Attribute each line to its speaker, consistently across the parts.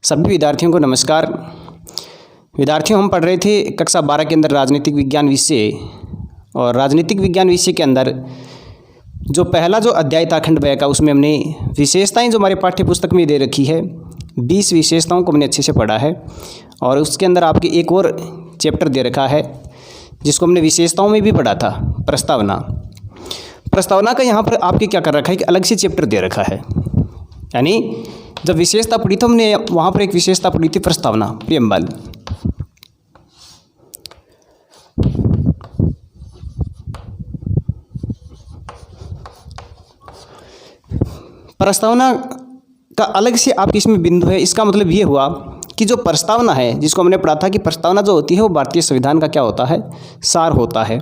Speaker 1: सभी विद्यार्थियों को नमस्कार। विद्यार्थियों, हम पढ़ रहे थे कक्षा 12 के अंदर राजनीतिक विज्ञान विषय, और राजनीतिक विज्ञान विषय के अंदर जो पहला जो अध्याय था खंड ब का, उसमें हमने विशेषताएं जो हमारे पाठ्य पुस्तक में दे रखी है 20 विशेषताओं को हमने अच्छे से पढ़ा है। और उसके अंदर आपके एक और चैप्टर दे रखा है जिसको हमने विशेषताओं में भी पढ़ा था, प्रस्तावना। प्रस्तावना का यहाँ पर आपके क्या कर रखा है कि अलग से चैप्टर दे रखा है। यानी जब विशेषता पढ़ी तो हमने वहाँ पर एक विशेषता पढ़ी थी प्रस्तावना, प्रियम्बल। प्रस्तावना का अलग से आपकी इसमें बिंदु है। इसका मतलब ये हुआ कि जो प्रस्तावना है, जिसको हमने पढ़ा था कि प्रस्तावना जो होती है वो भारतीय संविधान का क्या होता है, सार होता है।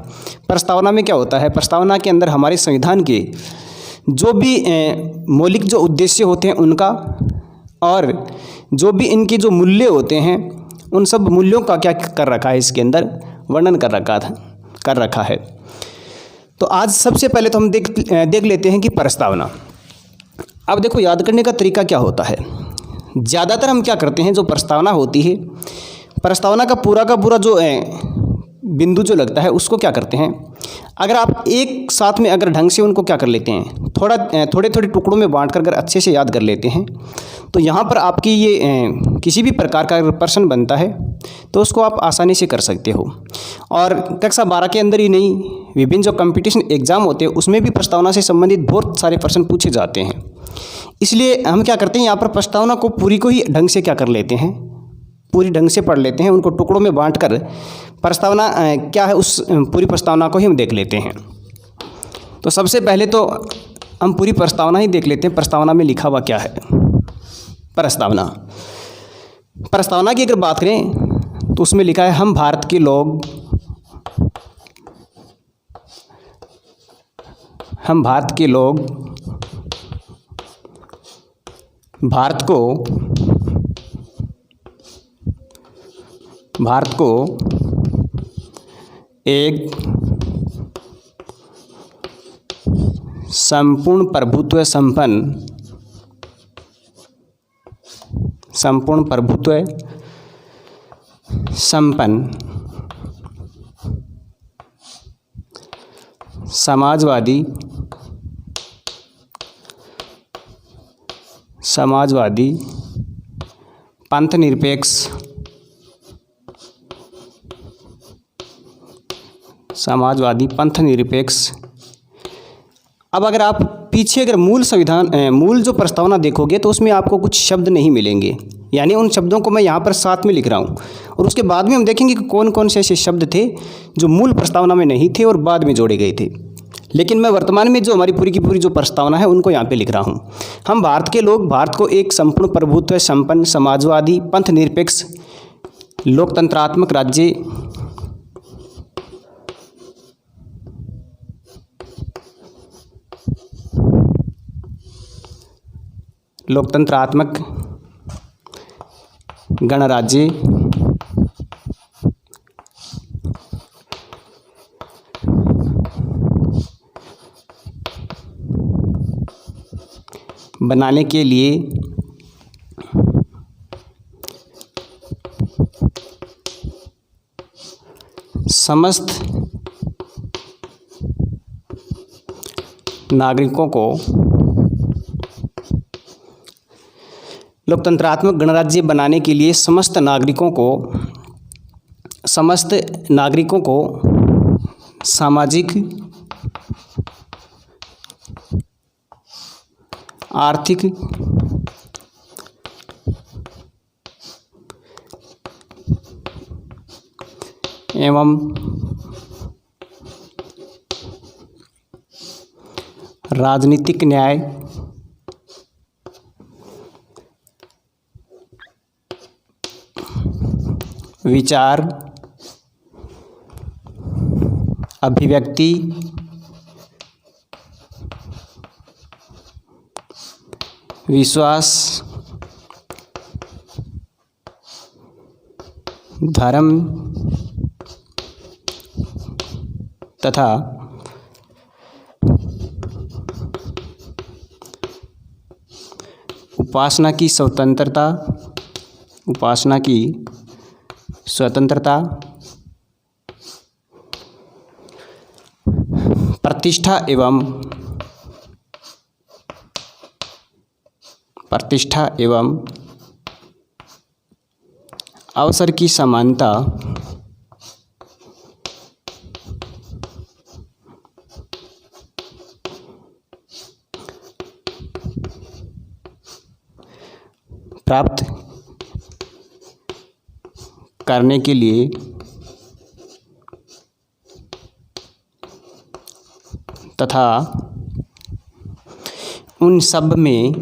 Speaker 1: प्रस्तावना में क्या होता है, प्रस्तावना के अंदर हमारे संविधान के जो भी मौलिक जो उद्देश्य होते हैं उनका, और जो भी इनके जो मूल्य होते हैं उन सब मूल्यों का क्या कर रखा है, इसके अंदर वर्णन कर रखा है। तो आज सबसे पहले तो हम देख लेते हैं कि प्रस्तावना। अब देखो, याद करने का तरीका क्या होता है। ज़्यादातर हम क्या करते हैं, जो प्रस्तावना होती है, प्रस्तावना का पूरा जो बिंदु जो लगता है उसको क्या करते हैं, अगर आप एक साथ में अगर ढंग से उनको क्या कर लेते हैं, थोड़े टुकड़ों में बांट कर अगर अच्छे से याद कर लेते हैं, तो यहाँ पर आपकी ये किसी भी प्रकार का अगर प्रश्न बनता है तो उसको आप आसानी से कर सकते हो। और कक्षा 12 के अंदर ही नहीं, विभिन्न जो कंपटीशन एग्ज़ाम होते हैं उसमें भी प्रस्तावना से संबंधित बहुत सारे प्रश्न पूछे जाते हैं। इसलिए हम क्या करते हैं, यहाँ पर प्रस्तावना को पूरी को ही ढंग से क्या कर लेते हैं, पूरी ढंग से पढ़ लेते हैं, उनको टुकड़ों में बांट कर प्रस्तावना क्या है उस पूरी प्रस्तावना को ही हम देख लेते हैं। तो सबसे पहले तो हम पूरी प्रस्तावना ही देख लेते हैं। प्रस्तावना में लिखा हुआ क्या है। प्रस्तावना की अगर बात करें तो उसमें लिखा है, हम भारत के लोग, भारत को एक संपूर्ण प्रभुत्व संपन्न समाजवादी पंथ निरपेक्ष। अब अगर आप पीछे अगर मूल जो प्रस्तावना देखोगे तो उसमें आपको कुछ शब्द नहीं मिलेंगे, यानी उन शब्दों को मैं यहाँ पर साथ में लिख रहा हूँ, और उसके बाद में हम देखेंगे कि कौन कौन से ऐसे शब्द थे जो मूल प्रस्तावना में नहीं थे और बाद में जोड़े गए थे। लेकिन मैं वर्तमान में जो हमारी पूरी की पूरी जो प्रस्तावना है उनको यहाँ पे लिख रहा हूँ। हम भारत के लोग भारत को एक संपूर्ण प्रभुत्व संपन्न समाजवादी पंथ निरपेक्ष लोकतंत्रात्मक राज्य लोकतंत्रात्मक गणराज्य बनाने के लिए समस्त नागरिकों को लोकतंत्रात्मक गणराज्य बनाने के लिए समस्त नागरिकों को सामाजिक, आर्थिक एवं राजनीतिक न्याय विचार, अभिव्यक्ति, विश्वास, धर्म तथा उपासना की स्वतंत्रता उपासना की स्वतंत्रता, प्रतिष्ठा एवं अवसर की समानता, प्राप्त करने के लिए तथा उन सब में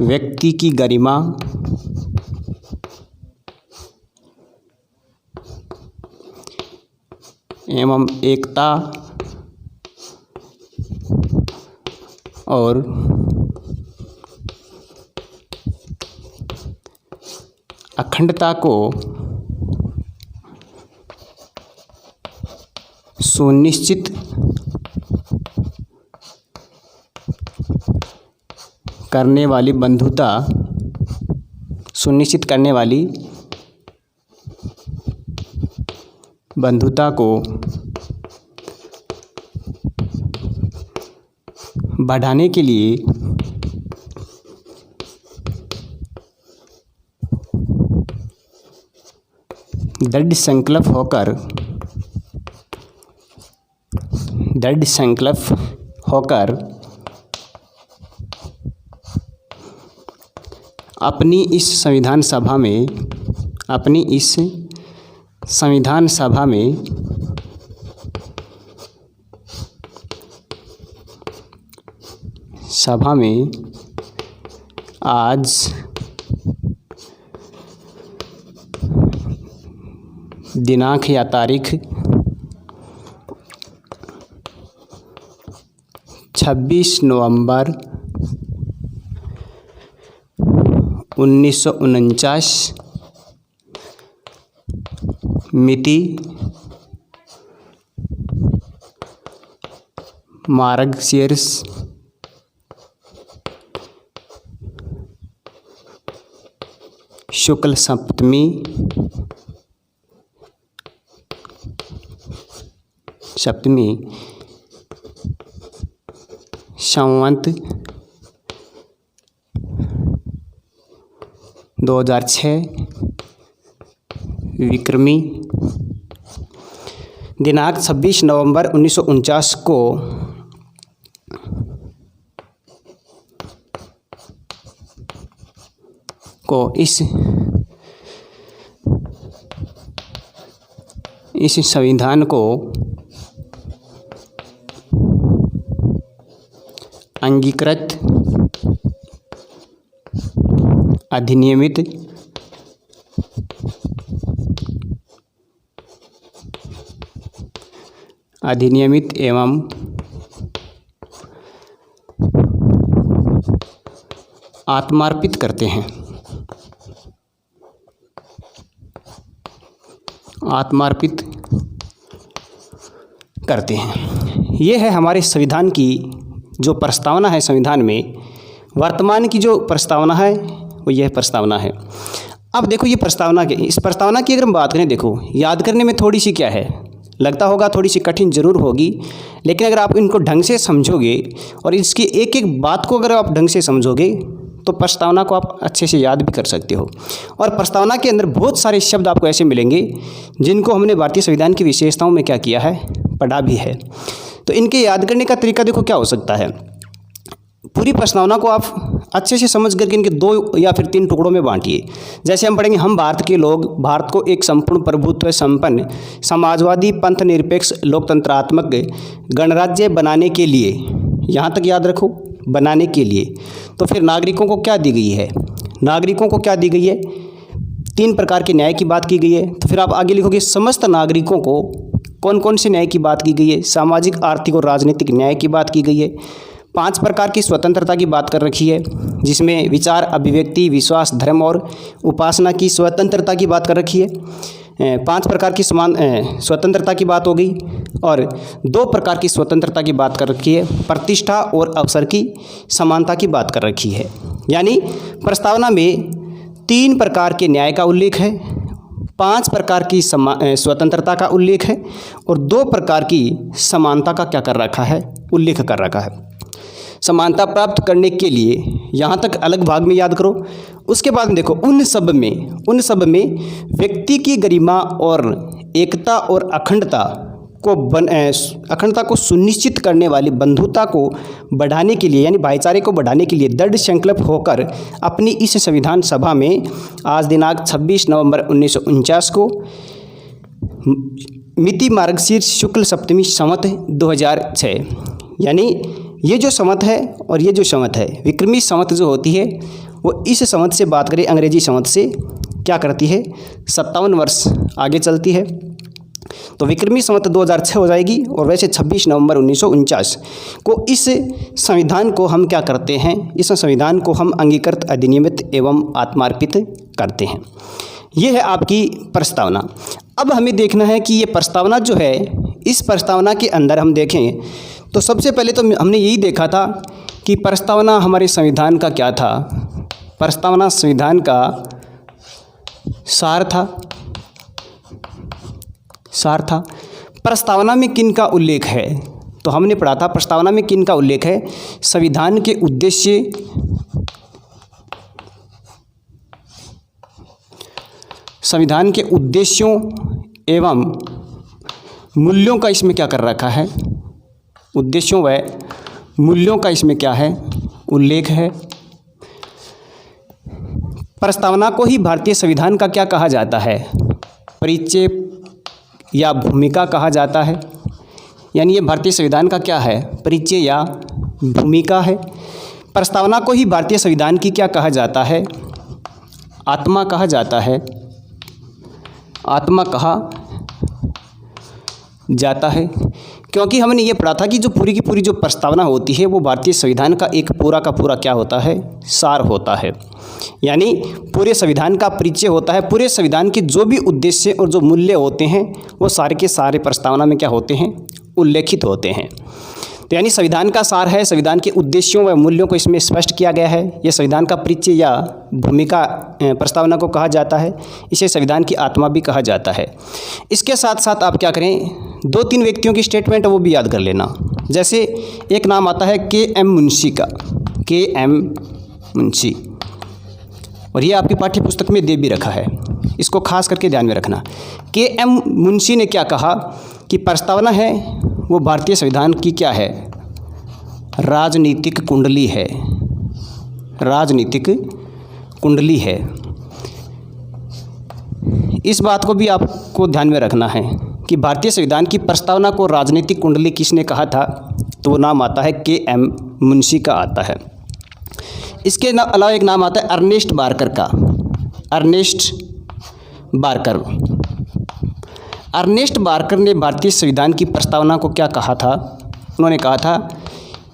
Speaker 1: व्यक्ति की गरिमा एवं एकता और अखंडता को सुनिश्चित करने वाली बंधुता को बढ़ाने के लिए दृढ़ संकल्प होकर अपनी इस संविधान सभा में आज दिनांक या तारीख 26 नवंबर 1949 मिति मार्गशीर्ष शुक्ल सप्तमी संवत 2006 विक्रमी दिनांक 26 नवंबर 1949 को इस संविधान को अंगीकृत, अधिनियमित एवं आत्मार्पित करते हैं। ये है हमारे संविधान की जो प्रस्तावना है। संविधान में वर्तमान की जो प्रस्तावना है वो यह प्रस्तावना है। अब देखो इस प्रस्तावना की अगर हम बात करें, देखो याद करने में थोड़ी सी क्या है, लगता होगा थोड़ी सी कठिन जरूर होगी, लेकिन अगर आप इनको ढंग से समझोगे और इसकी एक एक बात को अगर आप ढंग से समझोगे तो प्रस्तावना को आप अच्छे से याद भी कर सकते हो। और प्रस्तावना के अंदर बहुत सारे शब्द आपको ऐसे मिलेंगे जिनको हमने भारतीय संविधान की विशेषताओं में क्या किया है, पढ़ा भी है। तो इनके याद करने का तरीका देखो क्या हो सकता है। पूरी प्रस्तावना को आप अच्छे से समझ करके इनके 2 या फिर 3 टुकड़ों में बांटिए। जैसे हम पढ़ेंगे, हम भारत के लोग भारत को एक संपूर्ण प्रभुत्व संपन्न समाजवादी पंथ निरपेक्ष लोकतंत्रात्मक गणराज्य बनाने के लिए, यहाँ तक याद रखो, बनाने के लिए। तो फिर नागरिकों को क्या दी गई है, 3 प्रकार के न्याय की बात की गई है। तो फिर आप आगे लिखोगे समस्त नागरिकों को कौन कौन से न्याय की बात की गई है, सामाजिक आर्थिक और राजनीतिक न्याय की बात की गई है। 5 प्रकार की स्वतंत्रता की बात कर रखी है, जिसमें विचार, अभिव्यक्ति, विश्वास, धर्म और उपासना की स्वतंत्रता की बात कर रखी है। 5 प्रकार की समान स्वतंत्रता की बात हो गई और 2 प्रकार की स्वतंत्रता की बात कर रखी है, प्रतिष्ठा और अवसर की समानता की बात कर रखी है। यानी प्रस्तावना में 3 प्रकार के न्याय का उल्लेख है, 5 प्रकार की स्वतंत्रता का उल्लेख है और 2 प्रकार की समानता का क्या कर रखा है, उल्लेख कर रखा है। समानता प्राप्त करने के लिए यहाँ तक अलग भाग में याद करो। उसके बाद में देखो उन सब में व्यक्ति की गरिमा और एकता और अखंडता को सुनिश्चित करने वाली बंधुता को बढ़ाने के लिए यानी भाईचारे को बढ़ाने के लिए दृढ़ संकल्प होकर अपनी इस संविधान सभा में आज दिनांक 26 नवंबर 1949 को मिति मार्गशीर्ष शुक्ल सप्तमी संवत 2006 यानी ये जो संवत है और ये जो संवत है विक्रमी संवत जो होती है वो इस संवत से बात करें अंग्रेजी संवत से क्या करती है 57 वर्ष आगे चलती है। तो विक्रमी संवत 2006 हो जाएगी और वैसे 26 नवंबर 1949 को इस संविधान को हम क्या करते हैं, इस संविधान को हम अंगीकृत अधिनियमित एवं आत्मार्पित करते हैं। ये है आपकी प्रस्तावना। अब हमें देखना है कि ये प्रस्तावना जो है, इस प्रस्तावना के अंदर हम देखें तो सबसे पहले तो हमने यही देखा था कि प्रस्तावना हमारे संविधान का क्या था। प्रस्तावना संविधान का सार था। प्रस्तावना में किन का उल्लेख है, तो हमने पढ़ा था प्रस्तावना में किन का उल्लेख है, संविधान के उद्देश्य, संविधान के उद्देश्यों एवं मूल्यों का इसमें क्या कर रखा है, उद्देश्यों व मूल्यों का इसमें क्या है, उल्लेख है। प्रस्तावना को ही भारतीय संविधान का क्या कहा जाता है, परिचय या भूमिका कहा जाता है। यानी ये भारतीय संविधान का क्या है, परिचय या भूमिका है। प्रस्तावना को ही भारतीय संविधान की क्या कहा जाता है, आत्मा कहा जाता है, आत्मा कहा जाता है। क्योंकि हमने ये पढ़ा था कि जो पूरी की पूरी जो प्रस्तावना होती है वो भारतीय संविधान का एक पूरा का पूरा क्या होता है, सार होता है। यानी पूरे संविधान का परिचय होता है, पूरे संविधान के जो भी उद्देश्य और जो मूल्य होते हैं वो सारे के सारे प्रस्तावना में क्या होते हैं, उल्लेखित होते हैं। तो यानी संविधान का सार है, संविधान के उद्देश्यों व मूल्यों को इसमें स्पष्ट किया गया है। ये संविधान का परिचय या भूमिका प्रस्तावना को कहा जाता है, इसे संविधान की आत्मा भी कहा जाता है। इसके साथ साथ आप क्या करें, 2-3 व्यक्तियों की स्टेटमेंट वो भी याद कर लेना। जैसे एक नाम आता है के.एम. मुंशी का, के.एम. मुंशी, और ये आपकी पाठ्य पुस्तक में दे भी रखा है, इसको खास करके ध्यान में रखना। के.एम. मुंशी ने क्या कहा कि प्रस्तावना है वो भारतीय संविधान की क्या है, राजनीतिक कुंडली है, राजनीतिक कुंडली है। इस बात को भी आपको ध्यान में रखना है कि भारतीय संविधान की प्रस्तावना को राजनीतिक कुंडली किसने कहा था, तो वो नाम आता है के.एम. मुंशी का आता है। इसके अलावा एक नाम आता है अर्नेस्ट बारकर का, अर्नेस्ट बारकर। अर्नेस्ट बारकर ने भारतीय संविधान की प्रस्तावना को क्या कहा था, उन्होंने कहा था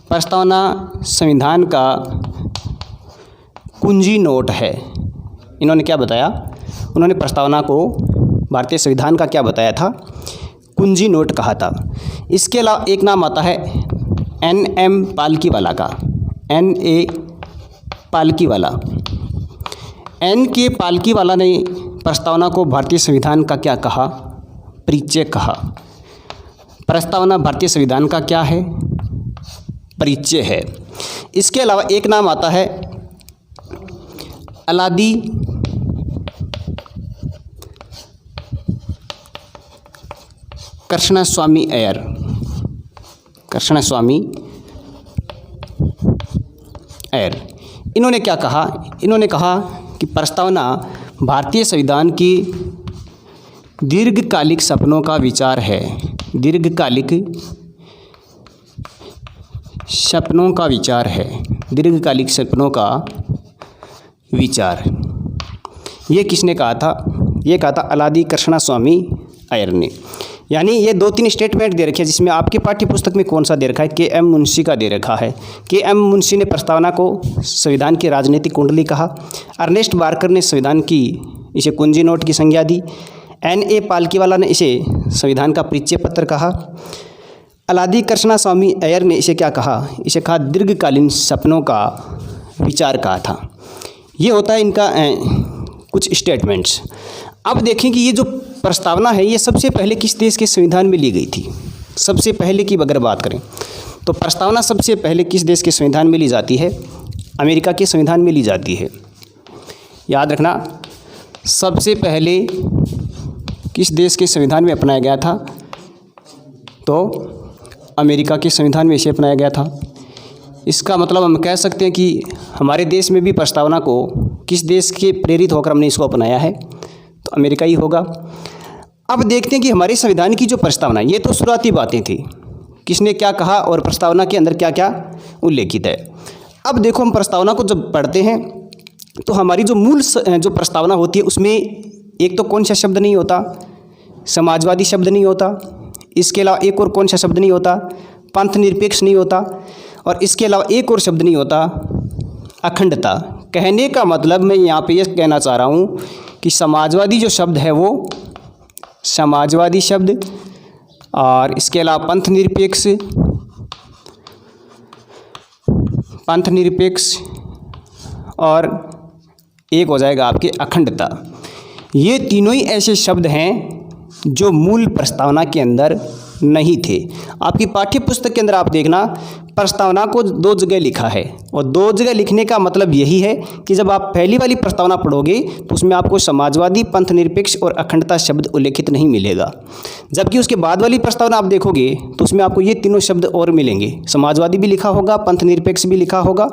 Speaker 1: प्रस्तावना संविधान का कुंजी नोट है। इन्होंने क्या बताया, उन्होंने प्रस्तावना को भारतीय संविधान का क्या बताया था, कुंजी नोट कहा था। इसके अलावा एक नाम आता है N.M. पालकीवाला का, N.A. पालकीवाला। N.K. पालकीवाला ने प्रस्तावना को भारतीय संविधान का क्या कहा, परिचय कहा। प्रस्तावना भारतीय संविधान का क्या है, परिचय है। इसके अलावा एक नाम आता है अलादी कृष्णस्वामी अय्यर, कृष्णस्वामी अय्यर। इन्होंने क्या कहा, इन्होंने कहा कि प्रस्तावना भारतीय संविधान की दीर्घकालिक सपनों का विचार है, दीर्घकालिक सपनों का विचार है, दीर्घकालिक सपनों का विचार। ये किसने कहा था, ये कहा था अलादी कृष्णस्वामी अय्यर ने। यानी ये 2-3 स्टेटमेंट दे रखे हैं, जिसमें आपके पाठ्य पुस्तक में कौन सा दे रखा है, के.एम. मुंशी का दे रखा है। के.एम. मुंशी ने प्रस्तावना को संविधान की राजनीतिक कुंडली कहा। अर्नेस्ट बारकर ने संविधान की इसे कुंजी नोट की संज्ञा दी। N.A. पालकीवाला ने इसे संविधान का परिचय पत्र कहा। अलादी कृष्णास्वामी अय्यर ने इसे क्या कहा? इसे कहा दीर्घकालीन सपनों का विचार कहा था। ये होता है इनका कुछ स्टेटमेंट्स। अब देखें कि ये जो प्रस्तावना है ये सबसे पहले किस देश के संविधान में ली गई थी? सबसे पहले की अगर बात करें तो प्रस्तावना सबसे पहले किस देश के संविधान में ली जाती है? अमेरिका के संविधान में ली जाती है। याद रखना, सबसे पहले किस देश के संविधान में अपनाया गया था? तो अमेरिका के संविधान में इसे अपनाया गया था। इसका मतलब हम कह सकते हैं कि हमारे देश में भी प्रस्तावना को किस देश के प्रेरित होकर हमने इसको अपनाया है? तो अमेरिका ही होगा। अब देखते हैं कि हमारे संविधान की जो प्रस्तावना, ये तो शुरुआती बातें थी, किसने क्या कहा और प्रस्तावना के अंदर क्या क्या उल्लेखित है। अब देखो, हम प्रस्तावना को जब पढ़ते हैं तो हमारी जो मूल जो प्रस्तावना होती है उसमें एक तो कौन सा शब्द नहीं होता? समाजवादी शब्द नहीं होता। इसके अलावा एक और कौन सा शब्द नहीं होता? पंथ निरपेक्ष नहीं होता। और इसके अलावा एक और शब्द नहीं होता, अखंडता। कहने का मतलब मैं यहाँ पे ये कहना चाह रहा हूँ कि समाजवादी जो शब्द है वो समाजवादी शब्द, और इसके अलावा पंथ निरपेक्ष और एक हो जाएगा आपके अखंडता। ये तीनों ही ऐसे शब्द हैं जो मूल प्रस्तावना के अंदर नहीं थे। आपकी पाठ्य पुस्तक के अंदर आप देखना, प्रस्तावना को 2 जगह लिखा है, और 2 जगह लिखने का मतलब यही है कि जब आप पहली वाली प्रस्तावना पढ़ोगे तो उसमें आपको समाजवादी, पंथ निरपेक्ष और अखंडता शब्द उल्लेखित नहीं मिलेगा। जबकि उसके बाद वाली प्रस्तावना आप देखोगे तो उसमें आपको ये तीनों शब्द और मिलेंगे। समाजवादी भी लिखा होगा, पंथ निरपेक्ष भी लिखा होगा,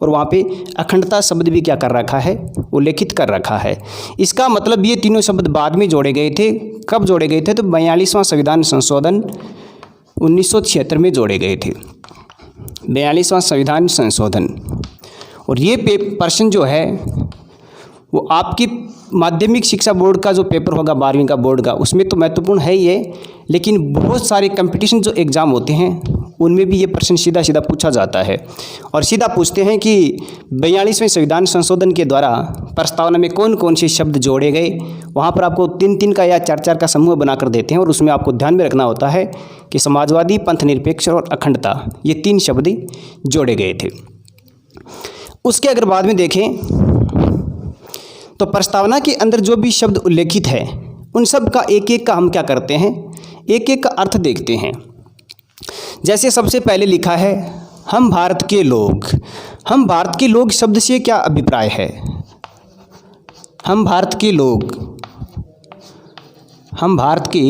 Speaker 1: और वहाँ पे अखंडता शब्द भी क्या कर रखा है? उल्लेखित कर रखा है। इसका मतलब ये तीनों शब्द बाद में जोड़े गए थे। कब जोड़े गए थे? तो 42वां संविधान संशोधन 1976 में जोड़े गए थे। 42वां संविधान संशोधन। और ये पर्सन जो है वो आपकी माध्यमिक शिक्षा बोर्ड का जो पेपर होगा 12वीं का बोर्ड का, उसमें तो महत्वपूर्ण है ये, लेकिन बहुत सारे कंपटीशन जो एग्ज़ाम होते हैं उनमें भी ये प्रश्न सीधा सीधा पूछा जाता है। और सीधा पूछते हैं कि 42वें संविधान संशोधन के द्वारा प्रस्तावना में कौन कौन से शब्द जोड़े गए। वहाँ पर आपको 3-3 का या 4-4 का समूह बनाकर देते हैं, और उसमें आपको ध्यान में रखना होता है कि समाजवादी, पंथ निरपेक्ष और अखंडता, ये 3 शब्द जोड़े गए थे। उसके अगर बाद में देखें तो प्रस्तावना के अंदर जो भी शब्द उल्लेखित है उन सब का एक एक का हम क्या करते हैं? एक एक का अर्थ देखते हैं। जैसे सबसे पहले लिखा है हम भारत के लोग। हम भारत के लोग शब्द से क्या अभिप्राय है? हम भारत के लोग, हम भारत के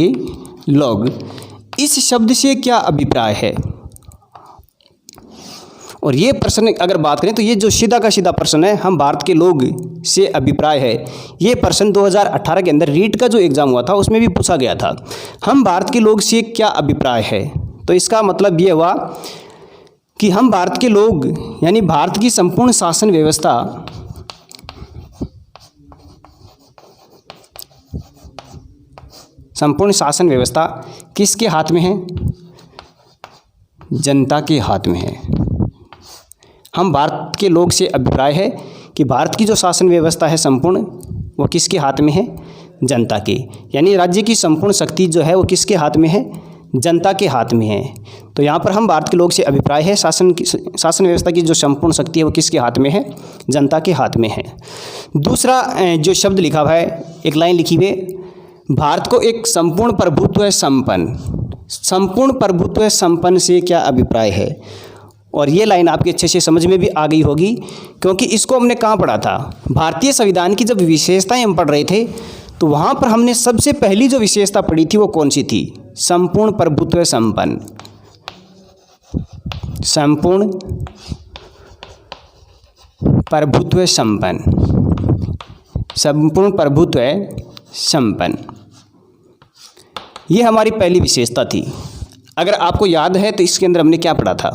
Speaker 1: लोग, इस शब्द से क्या अभिप्राय है? और ये प्रश्न अगर बात करें तो ये जो सीधा का सीधा प्रश्न है, हम भारत के लोग से अभिप्राय है, ये प्रश्न 2018 के अंदर रीट का जो एग्ज़ाम हुआ था उसमें भी पूछा गया था। हम भारत के लोग से क्या अभिप्राय है? तो इसका मतलब ये हुआ कि हम भारत के लोग यानी भारत की संपूर्ण शासन व्यवस्था किसके हाथ में है? जनता के हाथ में है। हम भारत के लोग से अभिप्राय है कि भारत की जो शासन व्यवस्था है संपूर्ण, वो किसके हाथ में है? जनता के। यानी राज्य की संपूर्ण शक्ति जो है वो किसके हाथ में है? जनता के हाथ में है। तो यहाँ पर हम भारत के लोग से अभिप्राय है शासन व्यवस्था की जो संपूर्ण शक्ति है वो किसके हाथ में है? जनता के हाथ में है। दूसरा जो शब्द लिखा हुआ है, एक लाइन लिखी हुई है, भारत को एक संपूर्ण प्रभुत्व संपन्न से क्या अभिप्राय है? और ये लाइन आपके अच्छे से समझ में भी आ गई होगी, क्योंकि इसको हमने कहाँ पढ़ा था? भारतीय संविधान की जब विशेषताएं हम पढ़ रहे थे तो वहाँ पर हमने सबसे पहली जो विशेषता पढ़ी थी वो कौन सी थी? संपूर्ण प्रभुत्व संपन्न। संपूर्ण प्रभुत्व संपन्न, ये हमारी पहली विशेषता थी। अगर आपको याद है तो इसके अंदर हमने क्या पढ़ा था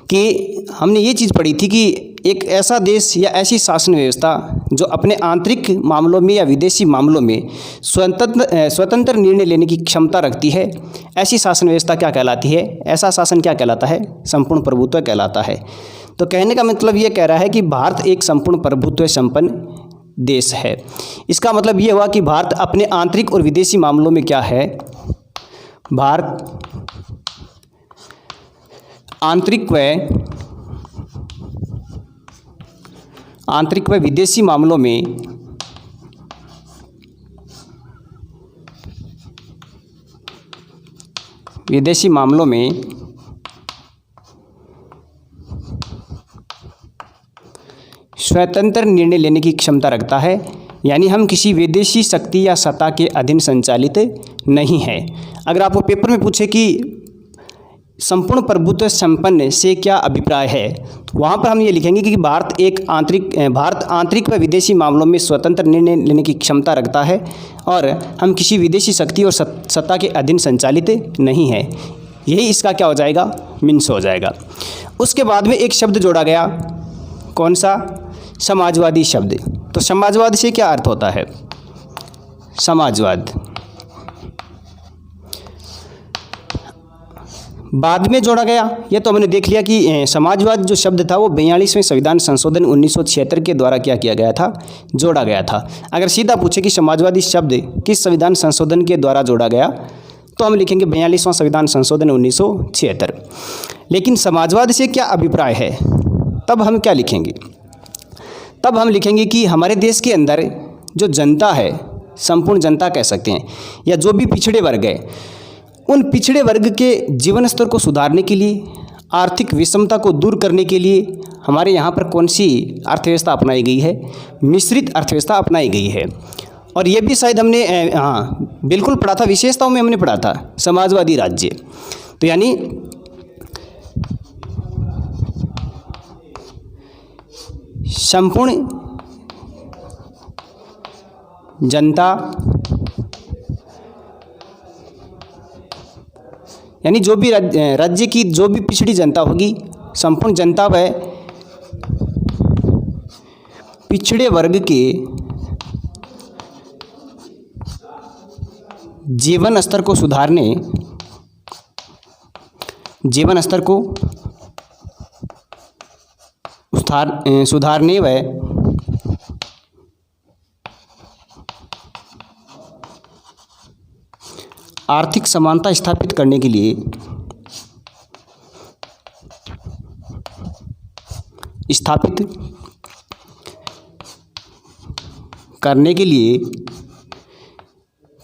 Speaker 1: कि हमने ये चीज़ पढ़ी थी कि एक ऐसा देश या ऐसी शासन व्यवस्था जो अपने आंतरिक मामलों में या विदेशी मामलों में स्वतंत्र निर्णय लेने की क्षमता रखती है, ऐसी शासन व्यवस्था क्या कहलाती है? ऐसा शासन क्या कहलाता है? संपूर्ण प्रभुत्व कहलाता है। तो कहने का मतलब ये कह रहा है कि भारत एक संपूर्ण प्रभुत्व संपन्न देश है। इसका मतलब ये हुआ कि भारत अपने आंतरिक और विदेशी मामलों में क्या है, भारत आंतरिक व विदेशी मामलों में स्वतंत्र निर्णय लेने की क्षमता रखता है, यानी हम किसी विदेशी शक्ति या सत्ता के अधीन संचालित नहीं है। अगर आपको पेपर में पूछे कि संपूर्ण प्रभुत्व संपन्न से क्या अभिप्राय है, तो वहाँ पर हम ये लिखेंगे कि भारत आंतरिक व विदेशी मामलों में स्वतंत्र निर्णय लेने की क्षमता रखता है और हम किसी विदेशी शक्ति और सत्ता के अधीन संचालित नहीं है। यही इसका क्या हो जाएगा, मीन्स हो जाएगा। उसके बाद में एक शब्द जोड़ा गया, कौन सा, समाजवादी शब्द। तो समाजवाद से क्या अर्थ होता है, समाजवाद। बाद में जोड़ा गया, ये तो हमने देख लिया कि समाजवाद जो शब्द था वो 42वें संविधान संशोधन 1976 के द्वारा क्या किया गया था, जोड़ा गया था। अगर सीधा पूछे कि समाजवादी शब्द किस संविधान संशोधन के द्वारा जोड़ा गया, तो हम लिखेंगे 42वां संविधान संशोधन 1976। लेकिन समाजवाद से क्या अभिप्राय है, तब हम क्या लिखेंगे, तब हम लिखेंगे कि हमारे देश के अंदर जो जनता है, संपूर्ण जनता कह सकते हैं, या जो भी पिछड़े वर्ग है, उन पिछड़े वर्ग के जीवन स्तर को सुधारने के लिए, आर्थिक विषमता को दूर करने के लिए हमारे यहाँ पर कौन सी अर्थव्यवस्था अपनाई गई है, मिश्रित अर्थव्यवस्था अपनाई गई है। और ये भी शायद हमने बिल्कुल पढ़ा था, विशेषताओं में हमने पढ़ा था समाजवादी राज्य। तो यानी संपूर्ण जनता, यानी जो भी राज्य की जो भी पिछड़ी जनता होगी, संपूर्ण जनता व पिछड़े वर्ग के जीवन स्तर को सुधारने व आर्थिक समानता स्थापित करने के लिए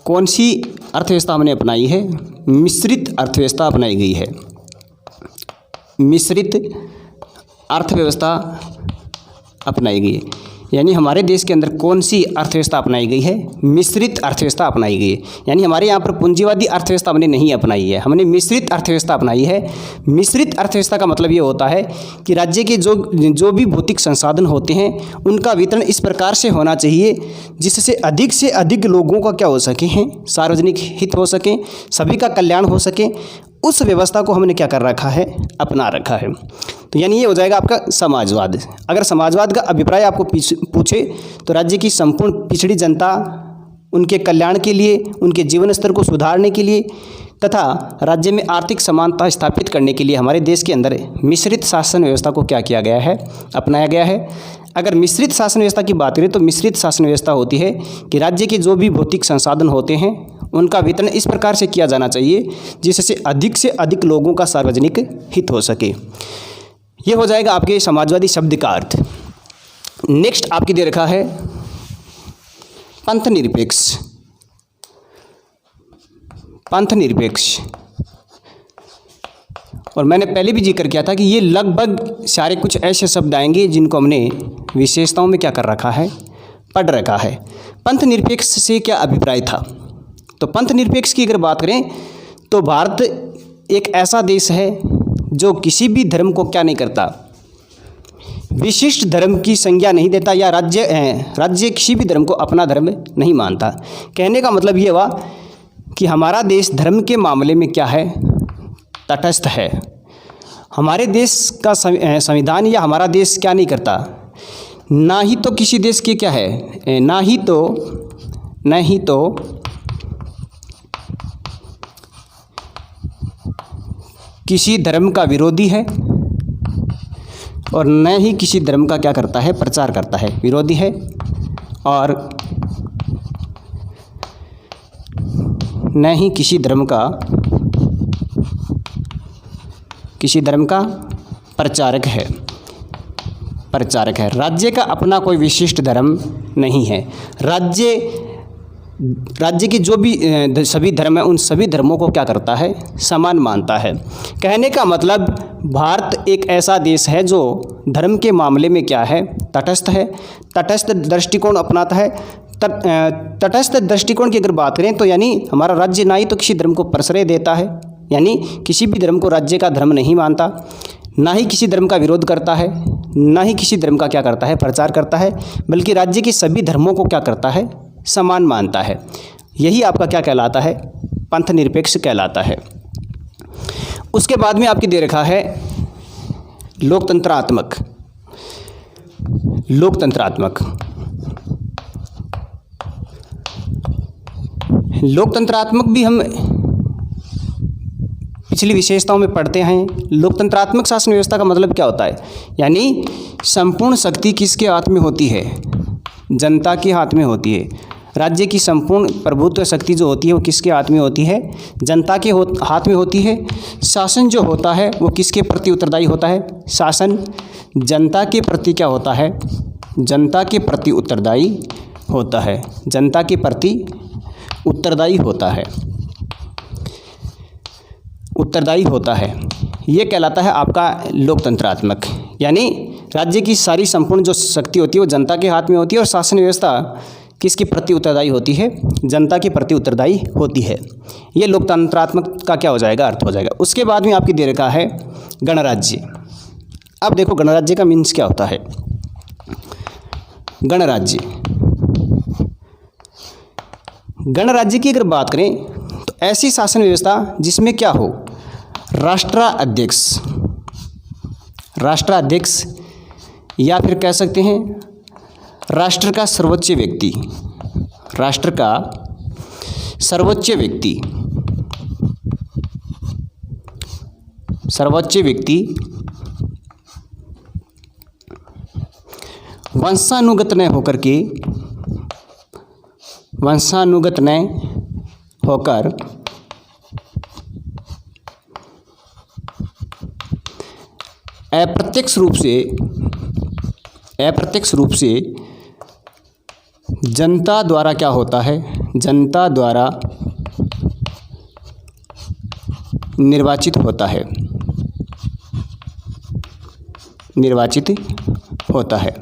Speaker 1: कौन सी अर्थव्यवस्था हमने अपनाई है, मिश्रित अर्थव्यवस्था अपनाई गई है। मिश्रित अर्थव्यवस्था अपनाई गई है, यानी हमारे देश के अंदर कौन सी अर्थव्यवस्था अपनाई गई है, मिश्रित अर्थव्यवस्था अपनाई गई है। यानी हमारे यहाँ पर पूंजीवादी अर्थव्यवस्था हमने नहीं अपनाई है, हमने मिश्रित अर्थव्यवस्था अपनाई है। मिश्रित अर्थव्यवस्था का मतलब ये होता है कि राज्य के जो भी भौतिक संसाधन होते हैं उनका वितरण इस प्रकार से होना चाहिए जिससे अधिक से अधिक लोगों का क्या हो सके हैं, सार्वजनिक हित हो सके, सभी का कल्याण हो सके। उस व्यवस्था को हमने क्या कर रखा है, अपना रखा है। तो यानी ये हो जाएगा आपका समाजवाद। अगर समाजवाद का अभिप्राय आपको पूछे तो राज्य की संपूर्ण पिछड़ी जनता, उनके कल्याण के लिए, उनके जीवन स्तर को सुधारने के लिए तथा राज्य में आर्थिक समानता स्थापित करने के लिए हमारे देश के अंदर मिश्रित शासन व्यवस्था को क्या किया गया है, अपनाया गया है। अगर मिश्रित शासन व्यवस्था की बात करें तो मिश्रित शासन व्यवस्था होती है कि राज्य के जो भी भौतिक संसाधन होते हैं उनका वितरण इस प्रकार से किया जाना चाहिए जिससे से अधिक लोगों का सार्वजनिक हित हो सके। ये हो जाएगा आपके समाजवादी शब्द का अर्थ। नेक्स्ट आपकी दे रखा है पंथ निरपेक्ष। पंथ निरपेक्ष, और मैंने पहले भी जिक्र किया था कि ये लगभग सारे कुछ ऐसे शब्द आएंगे जिनको हमने विशेषताओं में क्या कर रखा है, पढ़ रखा है। पंथ निरपेक्ष से क्या अभिप्राय था, तो पंथ निरपेक्ष की अगर बात करें तो भारत एक ऐसा देश है जो किसी भी धर्म को क्या नहीं करता, विशिष्ट धर्म की संज्ञा नहीं देता, या राज्य किसी भी धर्म को अपना धर्म नहीं मानता। कहने का मतलब ये हुआ कि हमारा देश धर्म के मामले में क्या है, तटस्थ है। हमारे देश का संविधान या हमारा देश क्या नहीं करता, ना ही तो किसी देश के क्या है, ना ही तो किसी धर्म का विरोधी है और न ही किसी धर्म का क्या करता है, प्रचार करता है, विरोधी है और न ही किसी धर्म का प्रचारक है। राज्य का अपना कोई विशिष्ट धर्म नहीं है। राज्य की जो भी सभी धर्म है, उन सभी धर्मों को क्या करता है, समान मानता है। कहने का मतलब भारत एक ऐसा देश है जो धर्म के मामले में क्या है, तटस्थ है, तटस्थ दृष्टिकोण अपनाता है। तटस्थ दृष्टिकोण की अगर बात करें तो यानी हमारा राज्य ना ही तो किसी धर्म को प्रश्रय देता है, यानी किसी भी धर्म को राज्य का धर्म नहीं मानता, ना ही किसी धर्म का विरोध करता है, ना ही किसी धर्म का क्या करता है, प्रचार करता है, बल्कि राज्य के सभी धर्मों को क्या करता है, समान मानता है। यही आपका क्या कहलाता है, पंथ निरपेक्ष कहलाता है। उसके बाद में आपकी दे रखा है लोकतंत्रात्मक। लोकतंत्रात्मक भी हम पिछली विशेषताओं में पढ़ते हैं। लोकतंत्रात्मक शासन व्यवस्था का मतलब क्या होता है, यानी संपूर्ण शक्ति किसके हाथ में होती है, जनता के हाथ में होती है। राज्य की संपूर्ण प्रभुत्व शक्ति जो होती है वो किसके हाथ में होती है, जनता के हाथ में होती है। शासन जो होता है वो किसके प्रति उत्तरदायी होता है, शासन जनता के प्रति क्या होता है, जनता के प्रति उत्तरदायी होता है, जनता के प्रति उत्तरदायी होता है। ये कहलाता है आपका लोकतंत्रात्मक। यानी राज्य की सारी संपूर्ण जो शक्ति होती है वो जनता के हाथ में होती है और शासन व्यवस्था किसके प्रति उत्तरदायी होती है, जनता के प्रति उत्तरदायी होती है। ये लोकतंत्रात्मक का क्या हो जाएगा, अर्थ हो जाएगा। उसके बाद में आपकी दे रखा है गणराज्य। अब देखो गणराज्य का मीन्स क्या होता है। गणराज्य की अगर बात करें तो ऐसी शासन व्यवस्था जिसमें क्या हो, राष्ट्राध्यक्ष या फिर कह सकते हैं राष्ट्र का सर्वोच्च व्यक्ति वंशानुगत न होकर अप्रत्यक्ष रूप से जनता द्वारा क्या होता है, जनता द्वारा निर्वाचित होता है।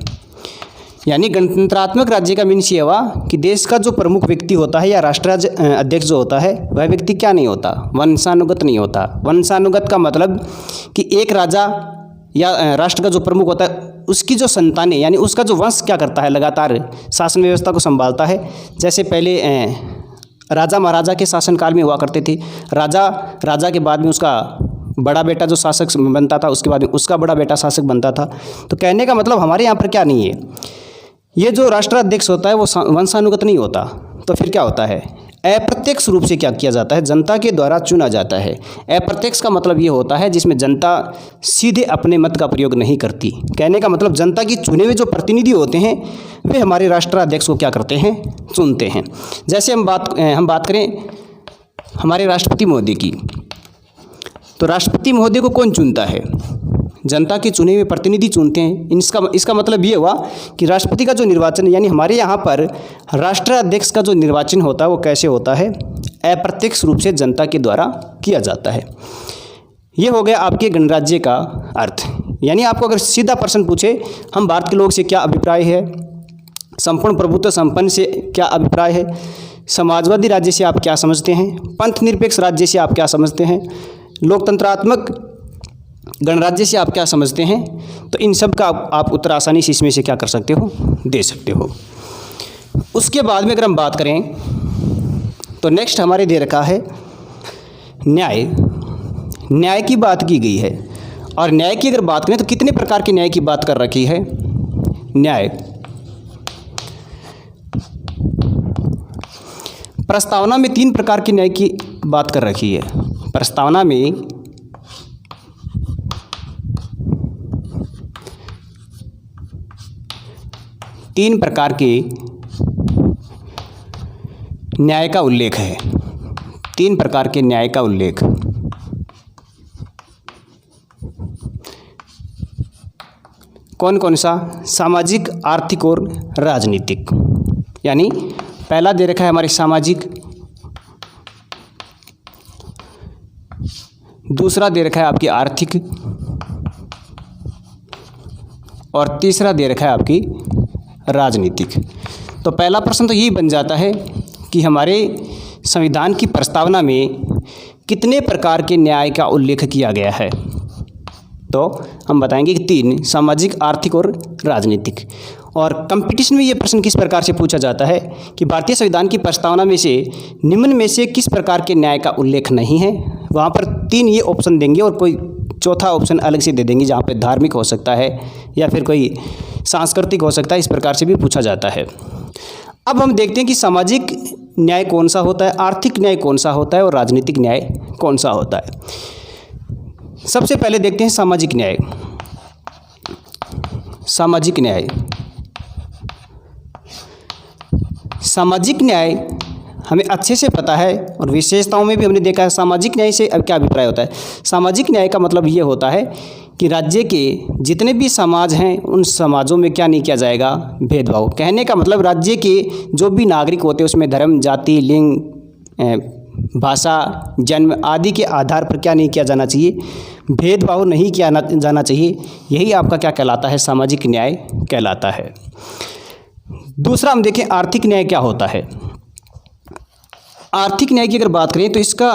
Speaker 1: यानी गणतंत्रात्मक राज्य का मीन्स ये हुआ कि देश का जो प्रमुख व्यक्ति होता है या राष्ट्राध्यक्ष जो होता है वह व्यक्ति क्या नहीं होता, वंशानुगत नहीं होता। वंशानुगत का मतलब कि एक राजा या राष्ट्र का जो प्रमुख होता है उसकी जो संतानें यानी उसका जो वंश क्या करता है, लगातार शासन व्यवस्था को संभालता है। जैसे पहले राजा महाराजा के शासनकाल में हुआ करते थे। राजा के बाद में उसका बड़ा बेटा जो शासक बनता था, उसके बाद में उसका बड़ा बेटा शासक बनता था। तो कहने का मतलब हमारे यहाँ पर क्या नहीं है, ये जो राष्ट्राध्यक्ष होता है वो वंशानुगत नहीं होता। तो फिर क्या होता है, अप्रत्यक्ष रूप से क्या किया जाता है, जनता के द्वारा चुना जाता है। अप्रत्यक्ष का मतलब ये होता है जिसमें जनता सीधे अपने मत का प्रयोग नहीं करती। कहने का मतलब जनता की चुने हुए जो प्रतिनिधि होते हैं वे हमारे राष्ट्राध्यक्ष को क्या करते हैं, चुनते हैं। जैसे हम बात करें हमारे राष्ट्रपति महोदय की, तो राष्ट्रपति महोदय को कौन चुनता है, जनता के चुने हुए प्रतिनिधि चुनते हैं। इसका मतलब ये हुआ कि राष्ट्रपति का जो निर्वाचन यानी हमारे यहाँ पर राष्ट्राध्यक्ष का जो निर्वाचन होता है वो कैसे होता है, अप्रत्यक्ष रूप से जनता के द्वारा किया जाता है। ये हो गया आपके गणराज्य का अर्थ। यानी आपको अगर सीधा प्रश्न पूछे हम भारत के लोग से क्या अभिप्राय है, संपूर्ण प्रभुत्व संपन्न से क्या अभिप्राय है, समाजवादी राज्य से आप क्या समझते हैं, पंथ निरपेक्ष राज्य से आप क्या समझते हैं, लोकतंत्रात्मक गणराज्य से आप क्या समझते हैं, तो इन सब का आप उत्तर आसानी से इसमें से क्या कर सकते हो, दे सकते हो। उसके बाद में अगर हम बात करें तो नेक्स्ट हमारे दे रखा है न्याय की बात की गई है। और न्याय की अगर बात करें तो कितने प्रकार के न्याय की बात कर रखी है, न्याय प्रस्तावना में 3 प्रकार के न्याय की बात कर रखी है। प्रस्तावना में 3 प्रकार के न्याय का उल्लेख है। 3 प्रकार के न्याय का उल्लेख। कौन कौन सा? सामाजिक, आर्थिक और राजनीतिक। यानी पहला दे रखा है हमारे सामाजिक, दूसरा दे रखा है आपकी आर्थिक, और तीसरा दे रखा है आपकी राजनीतिक। तो पहला प्रश्न तो यही बन जाता है कि हमारे संविधान की प्रस्तावना में कितने प्रकार के न्याय का उल्लेख किया गया है? तो हम बताएंगे कि 3, सामाजिक, आर्थिक और राजनीतिक। और कंपटीशन में ये प्रश्न किस प्रकार से पूछा जाता है कि भारतीय संविधान की प्रस्तावना में से निम्न में से किस प्रकार के न्याय का उल्लेख नहीं है? वहाँ पर 3 ये ऑप्शन देंगे और कोई चौथा ऑप्शन अलग से दे देंगे, जहाँ पे धार्मिक हो सकता है या फिर कोई सांस्कृतिक हो सकता है। इस प्रकार से भी पूछा जाता है। अब हम देखते हैं कि सामाजिक न्याय कौन सा होता है, आर्थिक न्याय कौन सा होता है और राजनीतिक न्याय कौन सा होता है। सबसे पहले देखते हैं सामाजिक न्याय। सामाजिक न्याय, सामाजिक न्याय हमें अच्छे से पता है और विशेषताओं में भी हमने देखा है। सामाजिक न्याय से अब क्या अभिप्राय होता है? सामाजिक न्याय का मतलब ये होता है कि राज्य के जितने भी समाज हैं उन समाजों में क्या नहीं किया जाएगा? भेदभाव। कहने का मतलब राज्य के जो भी नागरिक होते हैं उसमें धर्म, जाति, लिंग, भाषा, जन्म आदि के आधार पर क्या नहीं किया जाना चाहिए? भेदभाव नहीं किया जाना चाहिए। यही आपका क्या कहलाता है? सामाजिक न्याय कहलाता है। दूसरा हम देखें आर्थिक न्याय क्या होता है। आर्थिक न्याय की अगर बात करें तो इसका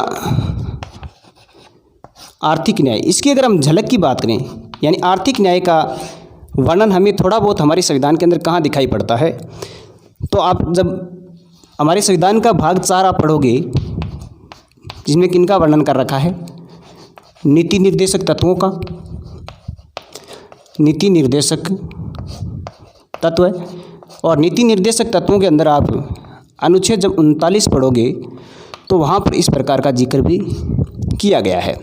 Speaker 1: आर्थिक न्याय, इसकी अगर हम झलक की बात करें, यानी आर्थिक न्याय का वर्णन हमें थोड़ा बहुत हमारे संविधान के अंदर कहाँ दिखाई पड़ता है? तो आप जब हमारे संविधान का भाग 4 आप पढ़ोगे, जिसमें किनका वर्णन कर रखा है? नीति निर्देशक तत्वों का, नीति निर्देशक तत्व है। और नीति निर्देशक तत्वों के अंदर आप अनुच्छेद जब 39 पढ़ोगे तो वहाँ पर इस प्रकार का जिक्र भी किया गया है।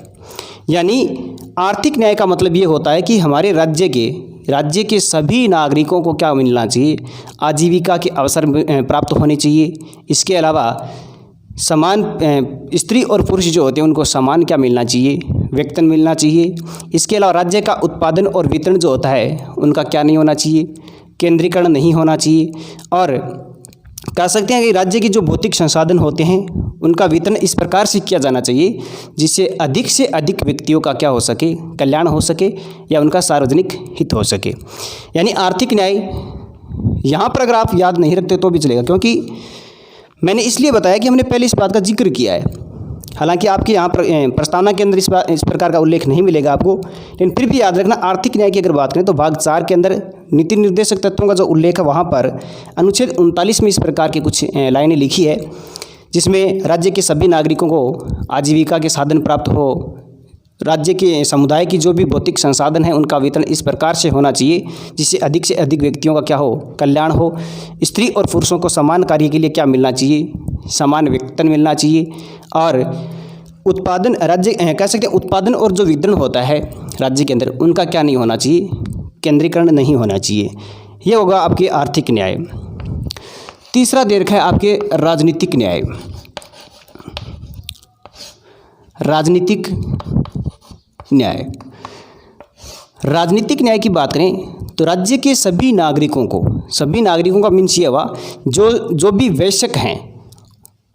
Speaker 1: यानी आर्थिक न्याय का मतलब ये होता है कि हमारे राज्य के सभी नागरिकों को क्या मिलना चाहिए? आजीविका के अवसर प्राप्त होने चाहिए। इसके अलावा समान स्त्री और पुरुष जो होते हैं उनको समान क्या मिलना चाहिए? वेतन मिलना चाहिए। इसके अलावा राज्य का उत्पादन और वितरण जो होता है उनका क्या नहीं होना चाहिए? केंद्रीकरण नहीं होना चाहिए। और कह सकते हैं कि राज्य के जो भौतिक संसाधन होते हैं उनका वितरण इस प्रकार से किया जाना चाहिए जिससे अधिक व्यक्तियों का क्या हो सके? कल्याण हो सके या उनका सार्वजनिक हित हो सके। यानी आर्थिक न्याय यहाँ पर अगर आप याद नहीं रखते तो भी चलेगा, क्योंकि मैंने इसलिए बताया कि हमने पहले इस बात का जिक्र किया है। हालांकि आपके यहाँ पर प्रस्तावना के अंदर इस प्रकार का उल्लेख नहीं मिलेगा आपको, लेकिन फिर भी याद रखना आर्थिक न्याय की अगर बात करें तो भाग 4 के अंदर नीति निर्देशक तत्वों का जो उल्लेख है वहाँ पर अनुच्छेद 39 में इस प्रकार की कुछ लाइनें लिखी है, जिसमें राज्य के सभी नागरिकों को आजीविका के साधन प्राप्त हो, राज्य के समुदाय की जो भी भौतिक संसाधन है उनका वितरण इस प्रकार से होना चाहिए जिससे अधिक व्यक्तियों का क्या हो? कल्याण हो। स्त्री और पुरुषों को समान कार्य के लिए क्या मिलना चाहिए? समान वेतन मिलना चाहिए। और उत्पादन, राज्य कह सकते हैं उत्पादन और जो वितरण होता है राज्य के अंदर उनका क्या नहीं होना चाहिए? केंद्रीकरण नहीं होना चाहिए। ये होगा आपके आर्थिक न्याय। तीसरा दे रखा है आपके राजनीतिक न्याय। राजनीतिक न्याय, राजनीतिक न्याय की बात करें तो राज्य के सभी नागरिकों का मीन्स ये हुआ जो भी वयस्क हैं।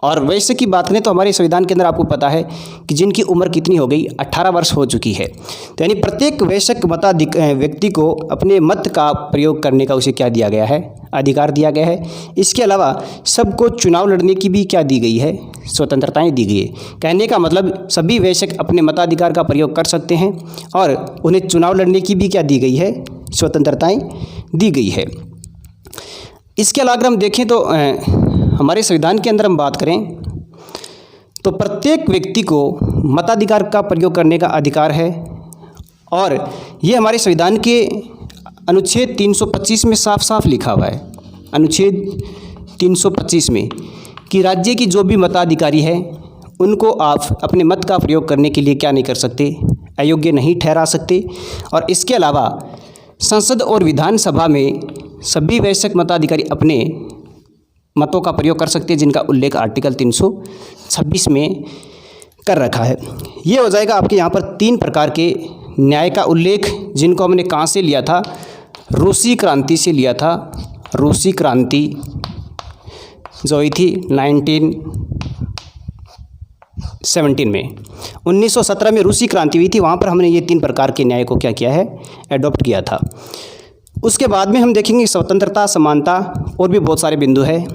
Speaker 1: और वयस्क की बात करें तो हमारे संविधान के अंदर आपको पता है कि जिनकी उम्र कितनी हो गई? 18 वर्ष हो चुकी है। तो यानी प्रत्येक वयस्क व्यक्ति को अपने मत का प्रयोग करने का उसे क्या दिया गया है? अधिकार दिया गया है। इसके अलावा सबको चुनाव लड़ने की भी क्या दी गई है? स्वतंत्रताएं दी गई है। कहने का मतलब सभी वयस्क अपने मताधिकार का प्रयोग कर सकते हैं और उन्हें चुनाव लड़ने की भी क्या दी गई है? स्वतंत्रताएं दी गई है। इसके अलावा अगर हम देखें तो हमारे संविधान के अंदर हम बात करें तो प्रत्येक व्यक्ति को मताधिकार का प्रयोग करने का अधिकार है। और ये हमारे संविधान के अनुच्छेद 325 में साफ साफ लिखा हुआ है, अनुच्छेद 325 में, कि राज्य की जो भी मताधिकारी है उनको आप अपने मत का प्रयोग करने के लिए क्या नहीं कर सकते? अयोग्य नहीं ठहरा सकते। और इसके अलावा संसद और विधानसभा में सभी वयस्क मताधिकारी अपने मतों का प्रयोग कर सकती है, जिनका उल्लेख आर्टिकल 326 में कर रखा है। ये हो जाएगा आपके यहाँ पर 3 प्रकार के न्याय का उल्लेख, जिनको हमने कहाँ से लिया था, रूसी क्रांति से लिया था। रूसी क्रांति जो हुई थी 1917 में, 1917 में रूसी क्रांति हुई थी, वहाँ पर हमने ये 3 प्रकार के न्याय को क्या किया है, एडॉप्ट किया था। उसके बाद में हम देखेंगे स्वतंत्रता, समानता और भी बहुत सारे बिंदु है।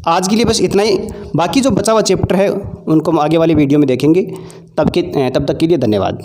Speaker 1: आज के लिए बस इतना ही, बाकी जो बचा हुआ चैप्टर है उनको हम आगे वाली वीडियो में देखेंगे। तब तक के लिए धन्यवाद।